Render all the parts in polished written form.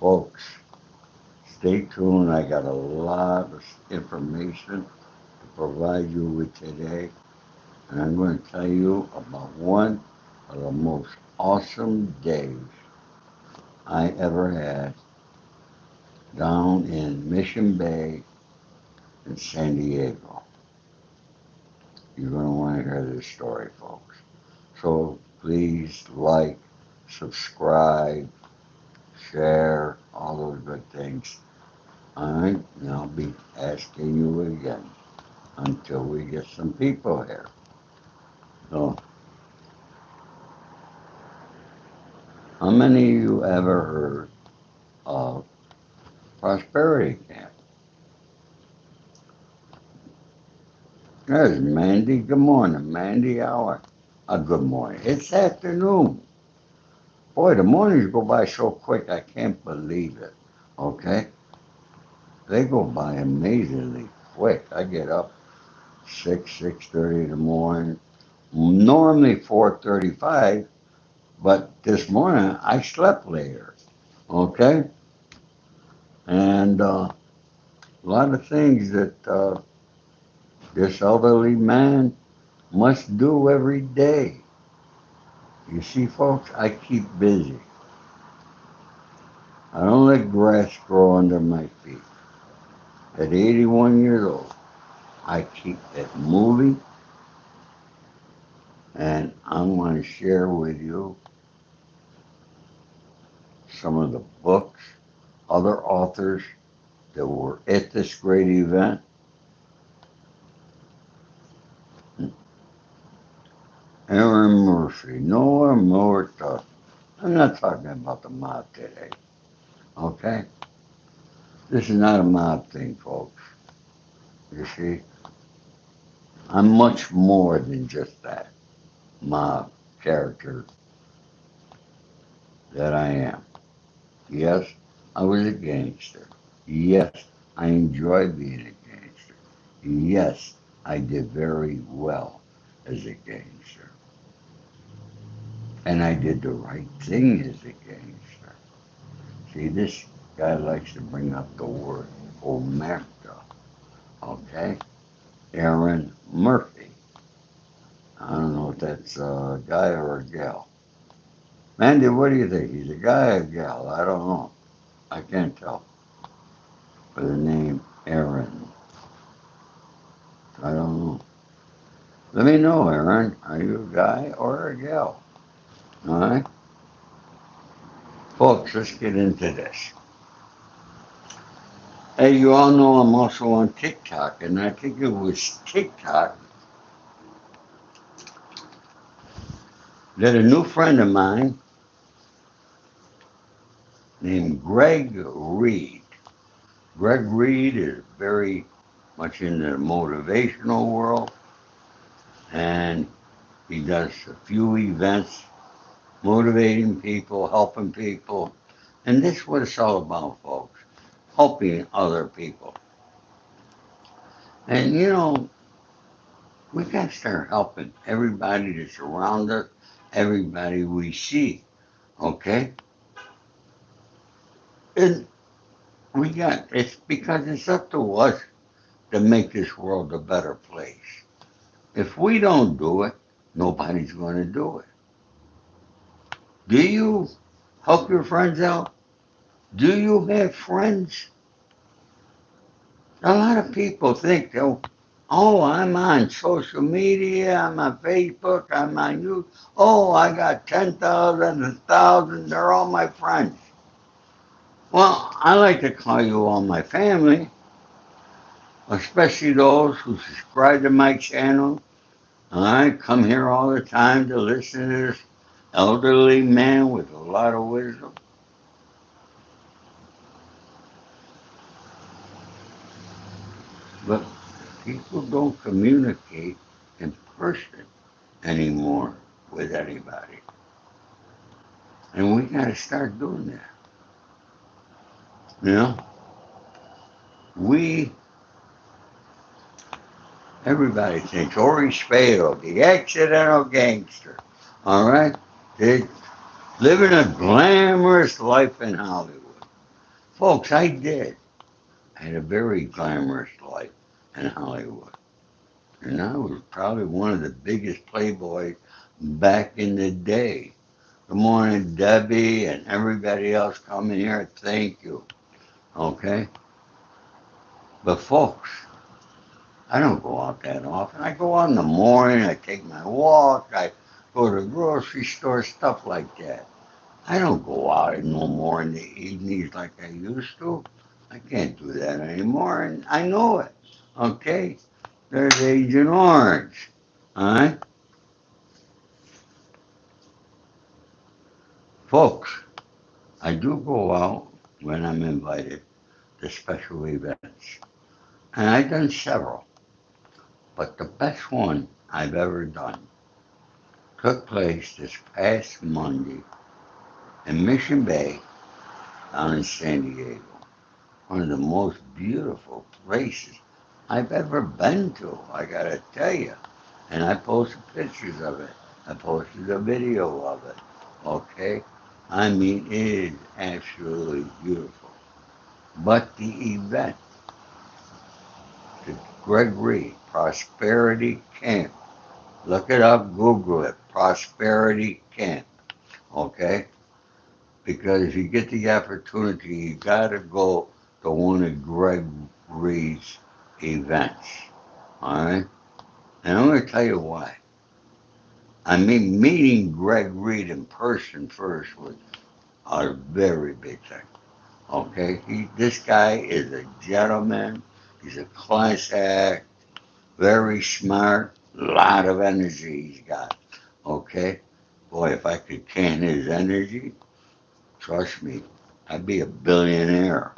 Folks, stay tuned. I got a lot of information to provide you with today. And I'm going to tell you about one of the most awesome days I ever had down in Mission Bay in San Diego. You're going to want to hear this story, folks. So please like, subscribe, share, all those good things. All right, and I'll be asking you again until we get some people here. So, how many of you ever heard of Prosperity Camp? There's Mandy. Good morning, Mandy. Good morning. It's afternoon. Boy, the mornings go by so quick, I can't believe it. Okay? They go by amazingly quick. I get up 6:30 in the morning. Normally 4:35, but this morning I slept later. Okay? And a lot of things that this elderly man must do every day. You see, folks, I keep busy. I don't let grass grow under my feet. At 81 years old, I keep it moving, and I'm going to share with you some of the books, other authors that were at this great event. Aaron Murphy, Noah Morta. I'm not talking about the mob today, okay? This is not a mob thing, folks. You see, I'm much more than just that mob character that I am. Yes, I was a gangster. Yes, I enjoy being a gangster. Yes, I did very well as a gangster. And I did the right thing as a gangster. See, this guy likes to bring up the word omerta, okay? Aaron Murphy. I don't know if that's a guy or a gal. Mandy, what do you think? He's a guy or a gal? I don't know. I can't tell. By the name Aaron. I don't know. Let me know, Aaron. Are you a guy or a gal? All right? Folks, let's get into this. Hey, you all know I'm also on TikTok, and I think it was TikTok that a new friend of mine named Greg Reed. Greg Reed is very much in the motivational world, and he does a few events motivating people, helping people. And this is what it's all about, folks, helping other people. And you know, we got to start helping everybody that's around us, everybody we see, okay? And it's because it's up to us to make this world a better place. If we don't do it, nobody's going to do it. Do you help your friends out? Do you have friends? A lot of people think, oh, I'm on social media, I'm on Facebook, I'm on YouTube. Oh, I got 10,000, 1,000, they're all my friends. Well, I like to call you all my family, especially those who subscribe to my channel. I come here all the time to listen to this elderly man with a lot of wisdom. But people don't communicate in person anymore with anybody. And we got to start doing that. You know, we, everybody thinks Ori Spado, the accidental gangster, all right? They living a glamorous life in Hollywood. Folks, I did. I had a very glamorous life in Hollywood. And I was probably one of the biggest playboys back in the day. Good morning, Debbie, and everybody else coming here. Thank you. Okay? But folks, I don't go out that often. I go out in the morning, I take my walk, I go to the grocery store, stuff like that. I don't go out no more in the evenings like I used to. I can't do that anymore, and I know it. Okay? There's Agent Orange. Alright? Folks, I do go out when I'm invited to special events. And I've done several. But the best one I've ever done took place this past Monday in Mission Bay down in San Diego. One of the most beautiful places I've ever been to, I gotta tell you. And I posted pictures of it. I posted a video of it. Okay? I mean, it is absolutely beautiful. But the event, the Greg Reed Prosperity Camp, look it up, Google it, Prosperity Camp. Okay? Because if you get the opportunity, you gotta go to one of Greg Reed's events. All right? And I'm gonna tell you why. I mean, meeting Greg Reed in person first was a very big thing. Okay? This guy is a gentleman. He's a class act, very smart, lot of energy he's got. Okay? Boy, if I could can his energy, trust me, I'd be a billionaire.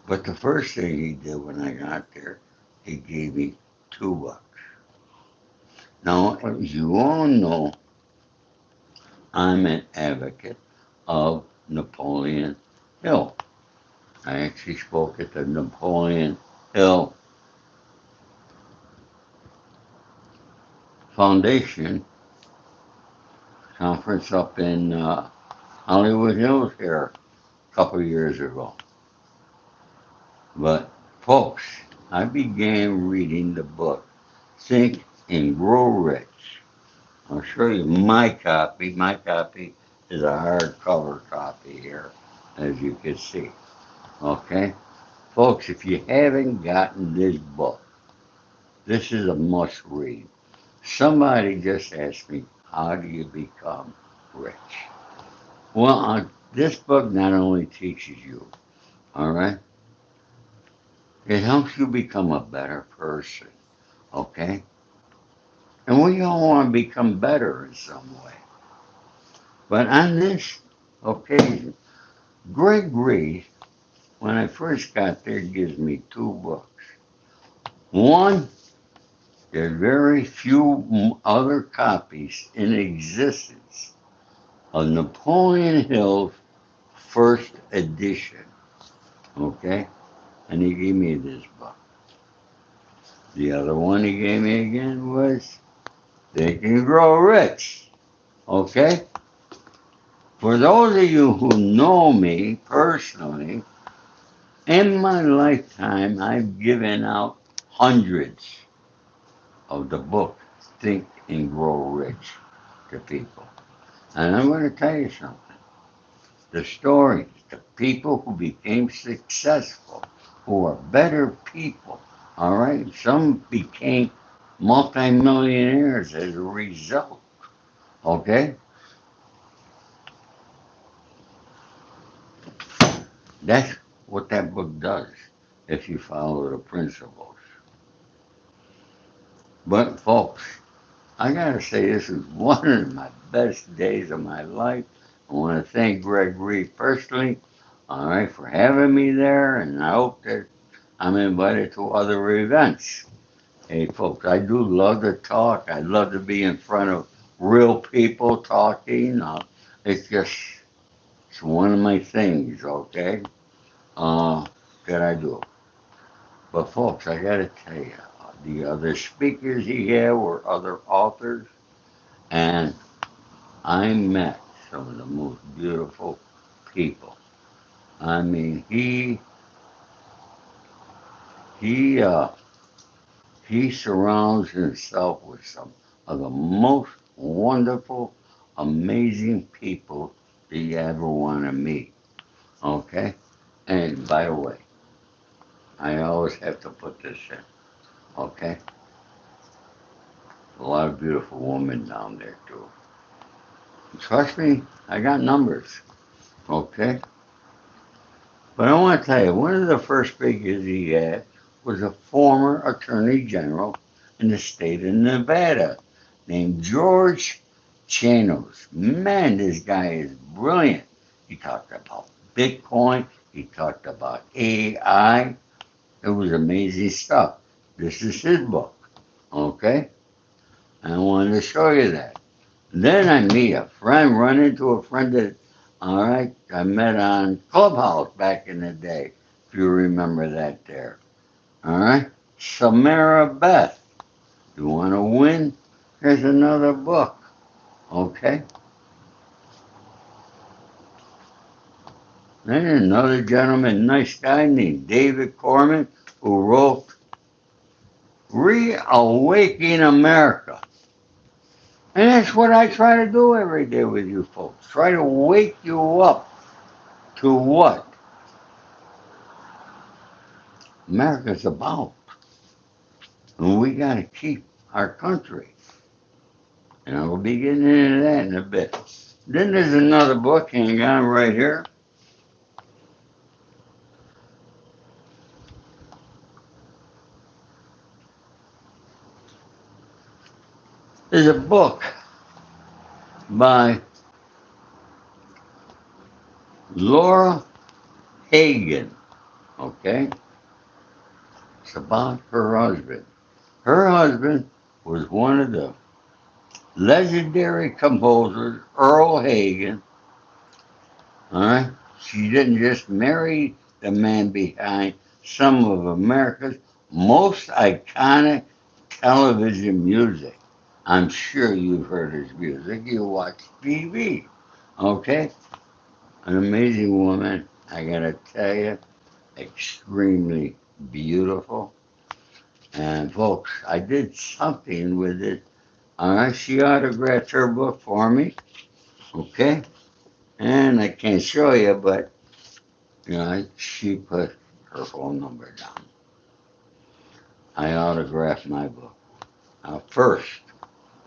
But the first thing he did when I got there, he gave me $2. Now, as you all know, I'm an advocate of Napoleon Hill. I actually spoke at the Napoleon Hill Foundation conference up in Hollywood Hills here a couple of years ago. But, folks, I began reading the book Think and Grow Rich. I'll show you my copy. My copy is a hardcover copy here, as you can see. Okay? Folks, if you haven't gotten this book, this is a must read. Somebody just asked me, how do you become rich? Well, this book not only teaches you, all right, it helps you become a better person, okay? And we all want to become better in some way. But on this occasion, Greg Reed, when I first got there, gives me two books. One, there's very few other copies in existence of Napoleon Hill's first edition. Okay? And he gave me this book. The other one he gave me again was Think and Grow Rich. Okay? For those of you who know me personally, in my lifetime, I've given out hundreds of the book Think and Grow Rich to people. And I'm going to tell you something. The stories, the people who became successful, who are better people, all right? Some became multimillionaires as a result, okay? That's what that book does if you follow the principles. But, folks, I gotta say, this is one of my best days of my life. I want to thank Greg Reed personally, all right, for having me there, and I hope that I'm invited to other events. Hey, folks, I do love to talk. I love to be in front of real people talking. It's just, it's one of my things, okay, uh, that I do. But, folks, I gotta tell you, the other speakers he had were other authors, and I met some of the most beautiful people. I mean, he uh, he surrounds himself with some of the most wonderful, amazing people that you ever want to meet. Okay? And by the way, I always have to put this in. Okay? A lot of beautiful women down there too. Trust me, I got numbers. Okay? But I want to tell you, one of the first figures he had was a former attorney general in the state of Nevada named George Chanos. Man, this guy is brilliant. He talked about Bitcoin, he talked about AI. It was amazing stuff. This is his book. Okay? I wanted to show you that. Then I meet a friend, run into a friend that, all right, I met on Clubhouse back in the day, if you remember that there. All right, Samara Beth. You want to win? Here's another book. Okay. Then another gentleman, nice guy named David Corman, who wrote Reawakening America. And that's what I try to do every day with you folks. Try to wake you up to what America's about. And we got to keep our country. And I will be getting into that in a bit. Then there's another book, hang on right here. There's a book by Laura Hagen, okay? It's about her husband. Her husband was one of the legendary composers, Earl Hagen, all right? She didn't just marry the man behind some of America's most iconic television music. I'm sure you've heard his music. You watch TV, okay? An amazing woman, I gotta tell you, extremely beautiful. And folks, I did something with it. All right, she autographed her book for me, okay? And I can't show you, but she put her phone number down. I autographed my book first,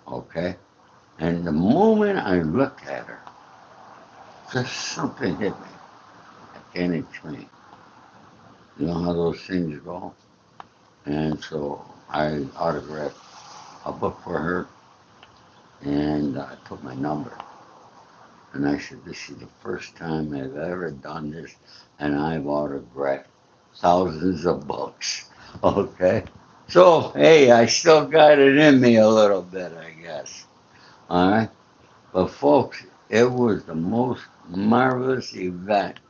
okay? And the moment I looked at her, just something hit me. I can't explain. You know how those things go? And so I autographed a book for her and I put my number. And I said, this is the first time I've ever done this and I've autographed thousands of books. Okay? So, hey, I still got it in me a little bit, I guess. All right? But, folks, it was the most marvelous event.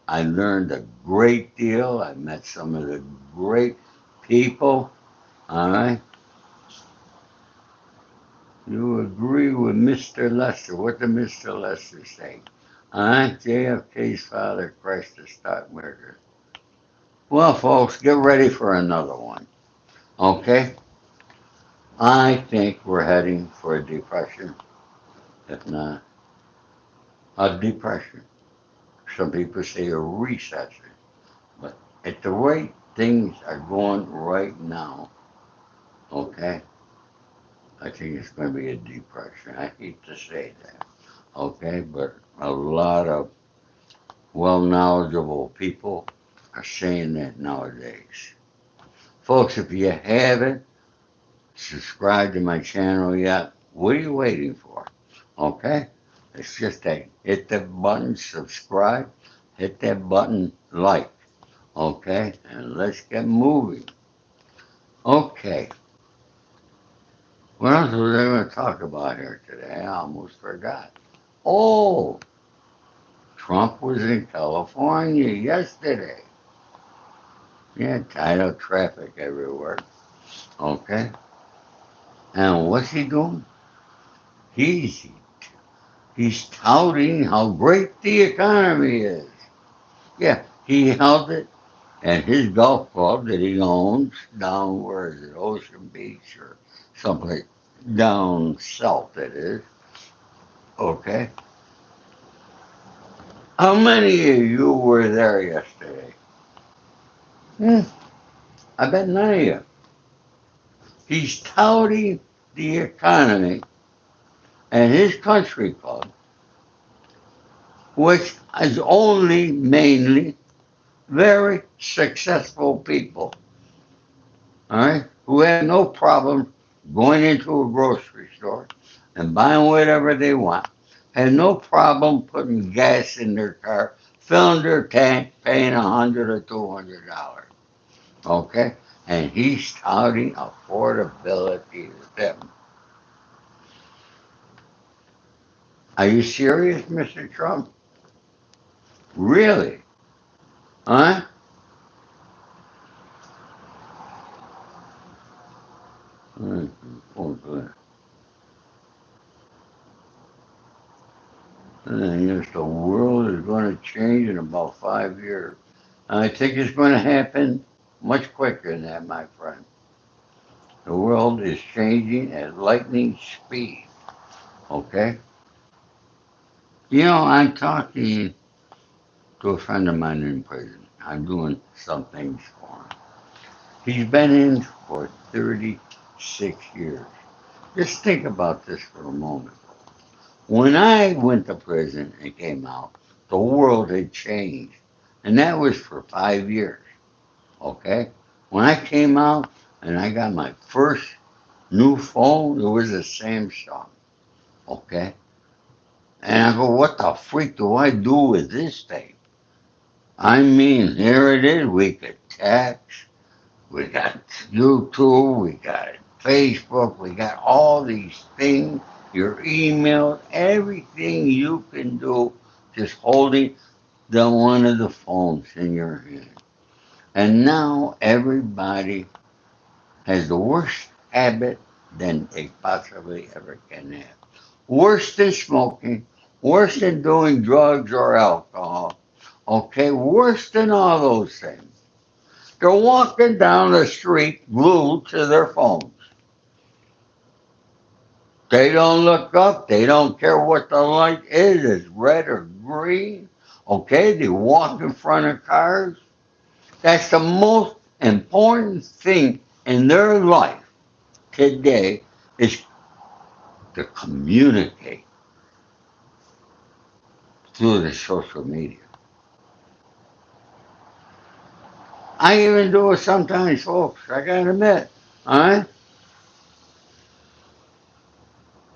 I learned a great deal. I met some of the great people. All right? You agree with Mr. Lester. What did Mr. Lester say? All right? JFK's father, Christ the stockbroker. Well, folks, get ready for another one. Okay? I think we're heading for a depression, if not a depression. Some people say a recession. But at the rate things are going right now, okay, I think it's going to be a depression. I hate to say that, okay, but a lot of well knowledgeable people are saying that nowadays. Folks, if you haven't subscribed to my channel yet, what are you waiting for? Okay? It's just that hit that button, subscribe, hit that button, like. Okay? And let's get moving. Okay. What else was I going to talk about here today? I almost forgot. Oh, Trump was in California yesterday. Yeah, tidal traffic everywhere. Okay? And what's he doing? He's He's touting how great the economy is. Yeah, he held it at his golf club that he owns down, where is it, Ocean Beach or someplace down south it is. Okay. How many of you were there yesterday? Hmm, I bet none of you. He's touting the economy at his country club, which is only mainly very successful people, all right, who have no problem going into a grocery store and buying whatever they want, have no problem putting gas in their car, filling their tank, paying $100 or $200. Okay, and he's touting affordability to them. Are you serious, Mr. Trump? Really? Huh? Okay. And yes, the world is going to change in about 5 years. I think it's going to happen much quicker than that, my friend. The world is changing at lightning speed. Okay? You know, I'm talking to a friend of mine in prison. I'm doing some things for him. He's been in for 36 years. Just think about this for a moment. When I went to prison and came out, the world had changed. And that was for 5 years. Okay? When I came out and I got my first new phone, it was a Samsung. Okay? And I go, what the freak do I do with this thing? I mean, here it is. We could text, we got YouTube, we got Facebook, we got all these things, your email, everything you can do just holding one of the phones in your hand. And now everybody has the worst habit than they possibly ever can have. Worse than smoking, worse than doing drugs or alcohol, okay, worse than all those things. They're walking down the street glued to their phones. They don't look up. They don't care what the light is. It's red or green. Okay, they walk in front of cars. That's the most important thing in their life today is to communicate through the social media. I even do it sometimes, folks. I gotta admit. All right?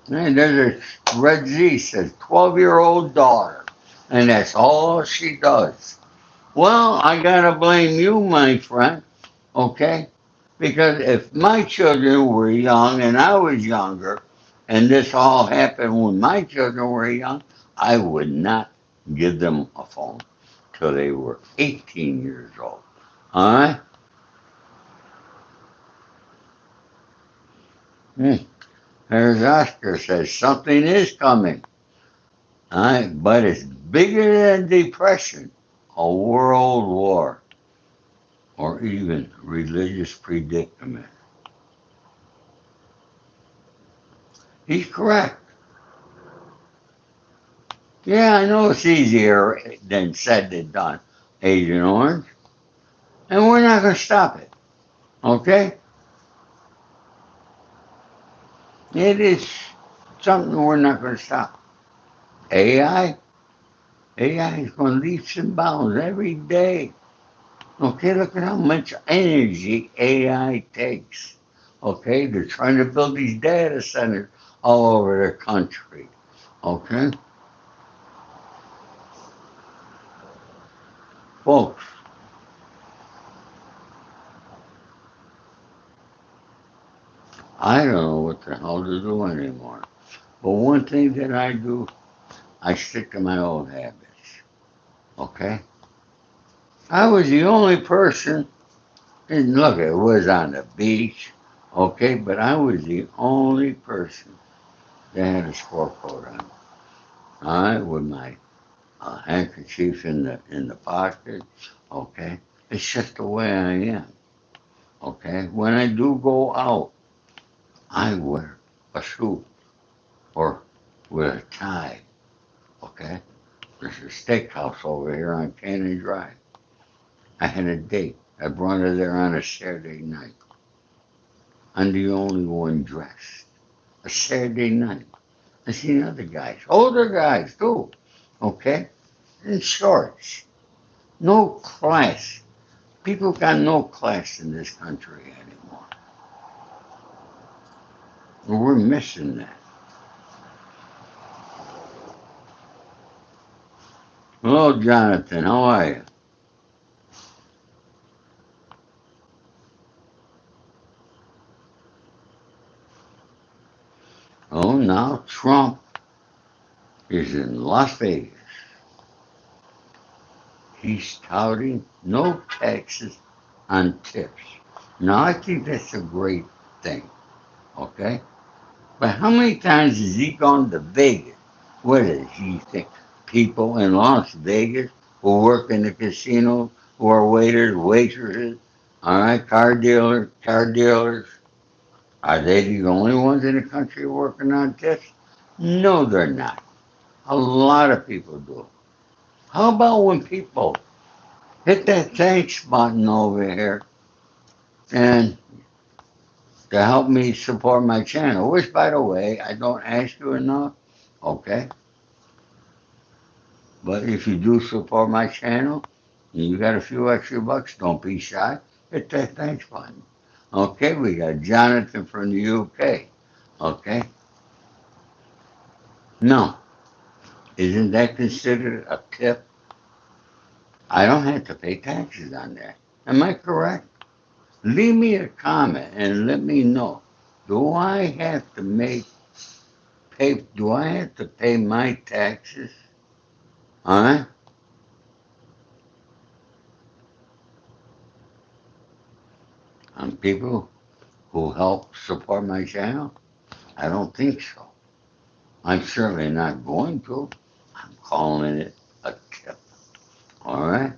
And there's a Red Z says 12-year-old daughter, and that's all she does. Well, I gotta blame you, my friend, okay? Because if my children were young and I was younger, and this all happened when my children were young, I would not give them a phone till they were 18 years old. All right? Hmm. There's Oscar says something is coming. All right, but it's bigger than depression, a world war, or even religious predicament. He's correct. Yeah, I know it's easier than said than done, Agent Orange, and we're not going to stop it. Okay? It is something we're not going to stop. AI, AI is going leaps and bounds every day. Okay, look at how much energy AI takes. Okay, they're trying to build these data centers all over the country. Okay, folks, I don't know what the hell to do anymore. But one thing that I do, I stick to my old habits. Okay, I was the only person, and look, it was on the beach. Okay, but I was the only person that had a sport coat on. all right, with my handkerchief in the pocket, okay? It's just the way I am, okay? When I do go out, I wear a suit or with a tie, okay? There's a steakhouse over here on Cannon Drive. I had a date. I brought her there on a Saturday night. I'm the only one dressed. A Saturday night. I seen other guys, older guys too, okay? In shorts. No class. People got no class in this country anymore. We're missing that. Hello, Jonathan. How are you? Oh, now Trump is in Las Vegas. He's touting no taxes on tips. Now, I think that's a great thing, okay? But how many times has he gone to Vegas? What is he think? People in Las Vegas who work in the casino, who are waiters, waitresses, all right, car dealers, are they the only ones in the country working on tips? No, they're not. A lot of people do. How about when people hit that thanks button over here and to help me support my channel, which, by the way, I don't ask you enough, okay? But if you do support my channel and you got a few extra bucks, don't be shy. Hit that thanks button. Okay, we got Jonathan from the UK. Okay, no, isn't that considered a tip? I don't have to pay taxes on that. Am I correct? Leave me a comment and let me know. Do I have to do I have to pay my taxes? Huh? On people who help support my channel? I don't think so. I'm certainly not going to. I'm calling it a tip. All right?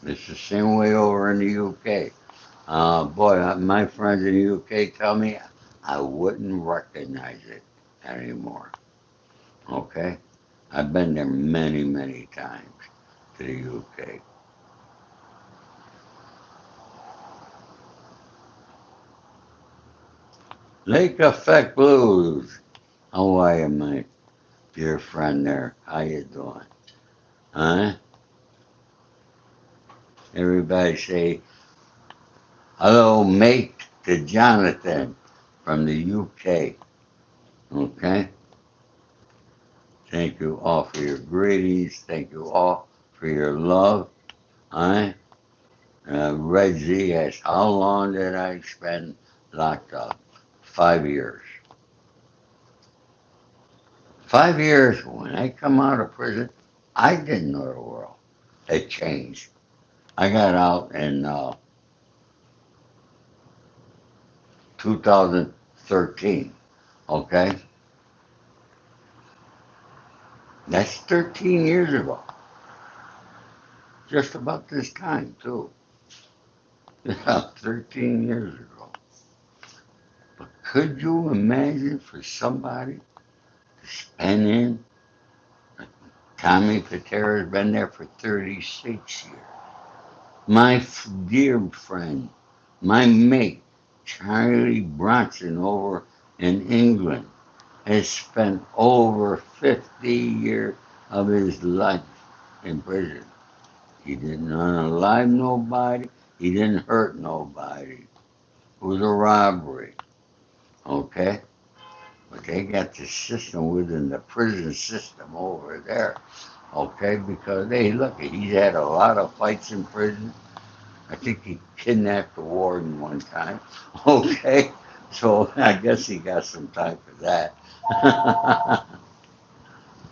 It's the same way over in the UK. Boy, my friends in the UK tell me I wouldn't recognize it anymore. Okay? I've been there many, many times to the UK. Lake Effect Blues. How are you, my dear friend there? How you doing? Huh? Everybody say hello, mate, to Jonathan from the UK. Okay? Thank you all for your greetings. Thank you all for your love. I Red Z asks, how long did I spend locked up? 5 years. 5 years. When I come out of prison, I didn't know the world. It changed. I got out in 2013. Okay? That's 13 years ago. Just about this time, too. Yeah, 13 years ago. But could you imagine for somebody to spend in? Tommy Patera's been there for 36 years. My dear friend, my mate, Charlie Bronson over in England, has spent over 50 years of his life in prison. He didn't unalive nobody. He didn't hurt nobody. It was a robbery. Okay? But they got the system within the prison system over there. Okay? Because, hey, look, he's had a lot of fights in prison. I think he kidnapped the warden one time. Okay? So I guess he got some time for that.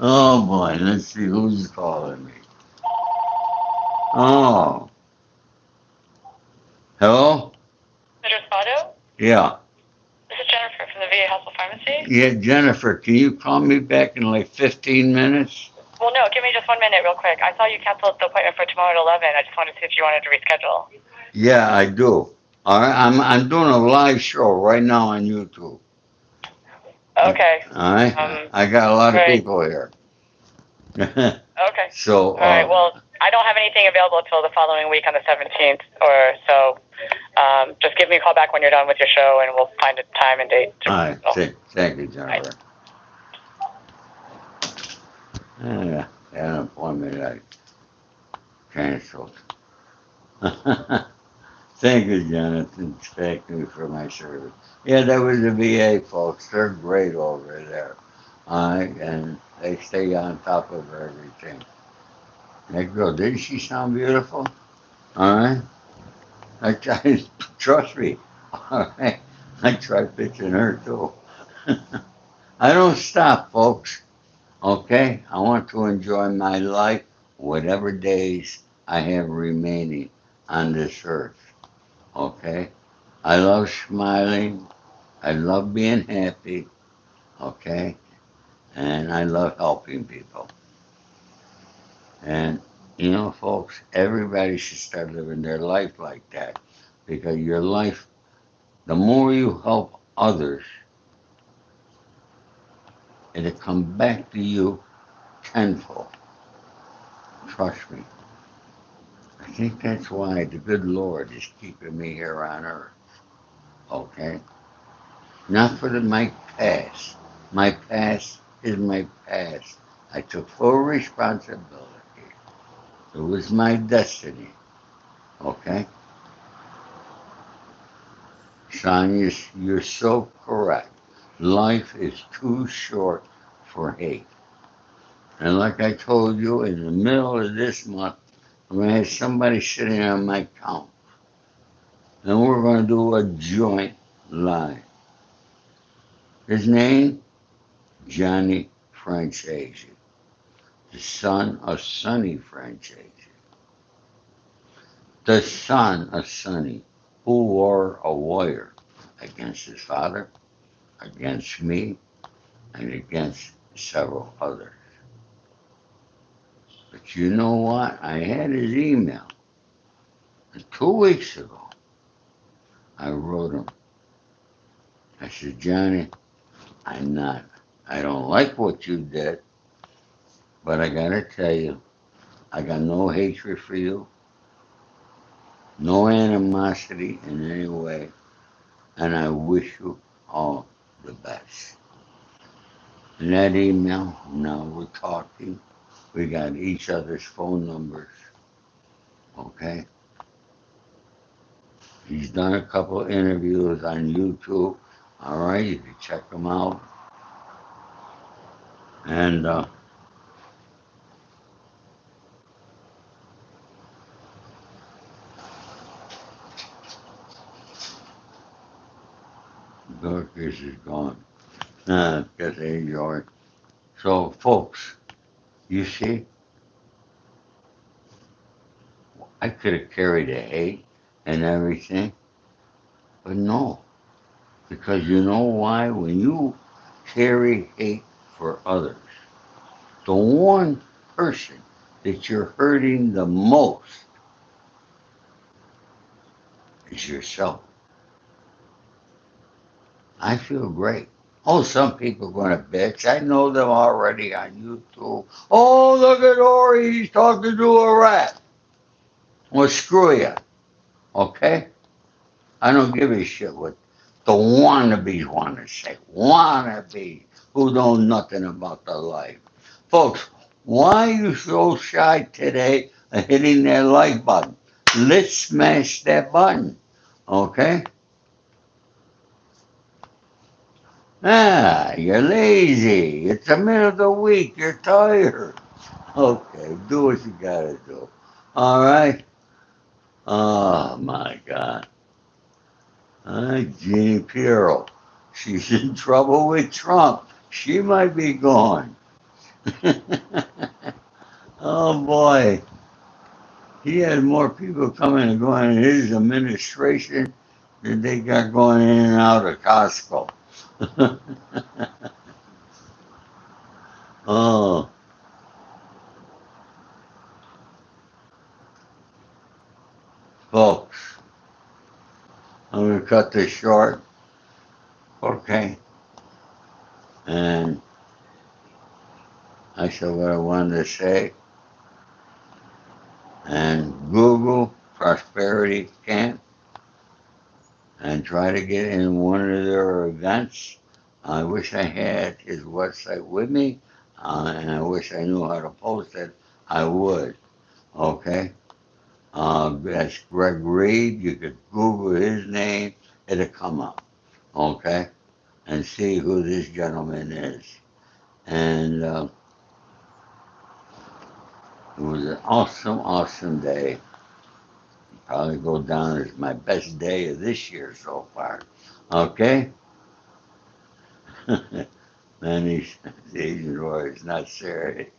Oh boy, let's see who's calling me. Oh, hello? Mr. Spado? Yeah. This is Jennifer from the VA Hospital pharmacy? Yeah, Jennifer, can you call me back in like 15 minutes? Well, no, give me just 1 minute real quick. I saw you canceled the appointment for tomorrow at 11. I just wanted to see if you wanted to reschedule. Yeah, I do. All right, I'm doing a live show right now on YouTube. Okay. All right, I got a lot of right. people here. Okay. So, All right. Well, I don't have anything available until the following week on the 17th or so. Just give me a call back when you're done with your show, and we'll find a time and date. All right, thank you, Jennifer. Yeah, an appointment I canceled. Thank you, Jonathan. Thank you for my service. Yeah, that was the VA, folks. They're great over there. All right, and they stay on top of everything. That girl, didn't she sound beautiful? All right. I trust me. All right. I tried pitching her too. I don't stop, folks. Okay? I want to enjoy my life, whatever days I have remaining on this earth. Okay? I love smiling. I love being happy. Okay? And I love helping people. And, you know, folks, everybody should start living their life like that. Because your life, the more you help others, it'll come back to you tenfold. Trust me. I think that's why the good Lord is keeping me here on earth. Okay? Not for my past. My past is my past. I took full responsibility. It was my destiny. Okay? Son, you're so correct. Life is too short for hate. And like I told you, in the middle of this month, I'm going to have somebody sitting on my couch. And we're going to do a joint live. His name, Johnny Francesi, the son of Sonny Francesi. The son of Sonny, who wore a wire against his father, against me, and against several others. But you know what? I had his email. And 2 weeks ago, I wrote him. I said, Johnny, I don't like what you did, but I gotta tell you, I got no hatred for you, no animosity in any way, and I wish you all the best. In that email, now we're talking. We got each other's phone numbers. Okay? He's done a couple of interviews on YouTube. All right, you can check them out. And Dorcas is gone because they enjoy. So, folks, you see, I could have carried a hate and everything, but no, because you know why? When you carry hate for others, the one person that you're hurting the most is yourself. I feel great. Oh, some people are going to bitch. I know them already on YouTube. Oh, look at Ori. He's talking to a rat. Well, screw you. Okay? I don't give a shit what the wannabes want to say. Wannabes who know nothing about the life. Folks, why are you so shy today of hitting that like button? Let's smash that button. Okay? Ah, you're lazy. It's the middle of the week. You're tired. Okay, do what you gotta do. All right? Oh, my God. Jeannie Pirro. She's in trouble with Trump. She might be gone. Oh, boy. He had more people coming and going in his administration than they got going in and out of Costco. Oh, folks, I'm gonna cut this short, okay? And I said what I wanted to say. And Google Prosperity Camp and try to get in one of their events. I wish I had his website with me, and I wish I knew how to post it. I would, okay? That's Greg Reed. You could Google his name, it'll come up, okay? And see who this gentleman is. And it was an awesome, awesome day. Probably go down as my best day of this year so far. Okay? Man, these Asian warriors not serious.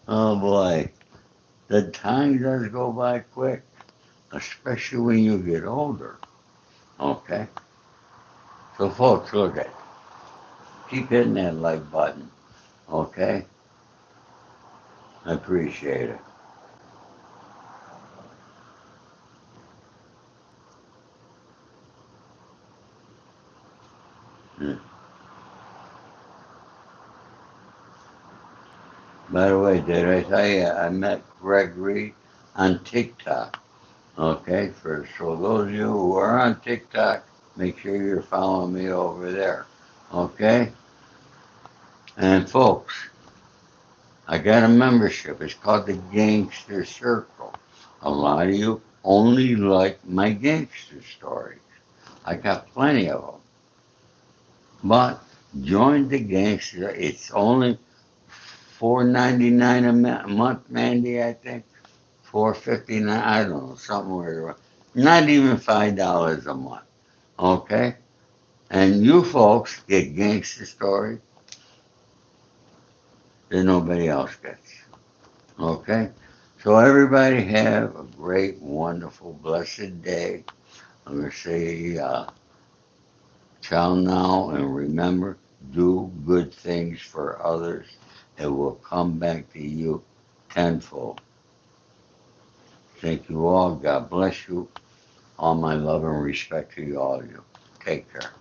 Oh boy, the time does go by quick, especially when you get older. Okay? So folks, look at it. Keep hitting that like button. Okay? I appreciate it. Yeah. By the way, did I tell you I met Gregory on TikTok? Okay, for so those of you who are on TikTok, make sure you're following me over there. Okay? And folks, I got a membership. It's called the Gangster Circle. A lot of you only like my gangster stories. I got plenty of them. But join the gangster. It's only $4.99 a month, Mandy. I think 4.59. I don't know, somewhere. Not even $5 a month. Okay, and you folks get gangster stories that nobody else gets. Okay, so everybody have a great, wonderful, blessed day. I'm gonna say ciao now, and remember, do good things for others. It will come back to you tenfold. Thank you all. God bless you. All my love and respect to you all. You take care.